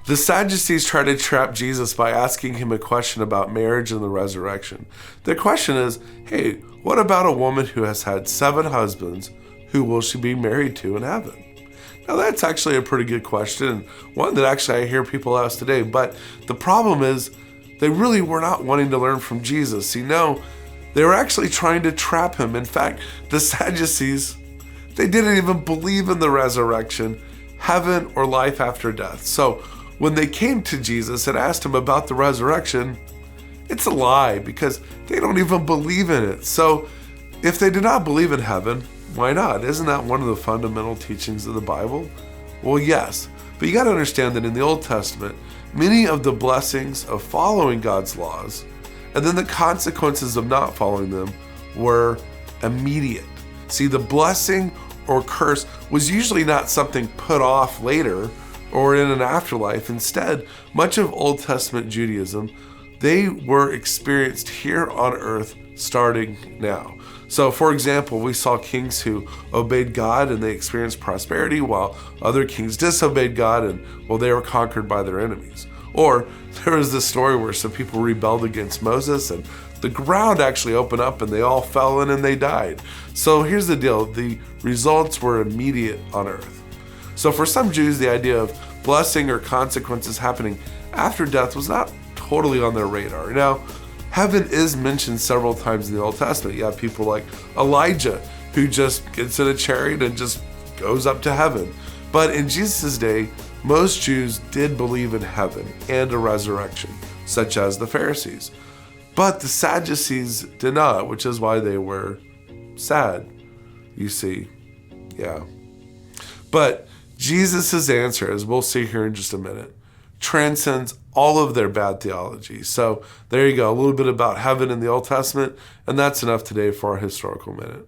The Sadducees tried to trap Jesus by asking him a question about marriage and the resurrection. The question is, hey, what about a woman who has had 7 husbands? Who will she be married to in heaven? Now that's actually a pretty good question, and one that actually I hear people ask today. But the problem is they really were not wanting to learn from Jesus. You know, they were actually trying to trap him. In fact, the Sadducees, they didn't even believe in the resurrection, heaven, or life after death. So when they came to Jesus and asked him about the resurrection, it's a lie because they don't even believe in it. So if they do not believe in heaven, why not? Isn't that one of the fundamental teachings of the Bible? Well, yes, but you got to understand that in the Old Testament, many of the blessings of following God's laws and then the consequences of not following them were immediate. See, the blessing or curse was usually not something put off later or in an afterlife. Instead, much of Old Testament Judaism, they were experienced here on earth starting now. So, for example, we saw kings who obeyed God and they experienced prosperity, while other kings disobeyed God and, well, they were conquered by their enemies. Or there was this story where some people rebelled against Moses and the ground actually opened up and they all fell in and they died. So here's the deal. The results were immediate on earth. So for some Jews, the idea of blessing or consequences happening after death was not totally on their radar. Now, heaven is mentioned several times in the Old Testament. You have people like Elijah who just gets in a chariot and just goes up to heaven. But in Jesus' day, most Jews did believe in heaven and a resurrection, such as the Pharisees. But the Sadducees did not, which is why they were sad, you see. Yeah. But Jesus' answer, as we'll see here in just a minute, transcends all of their bad theology. So there you go, a little bit about heaven in the Old Testament, and that's enough today for our historical minute.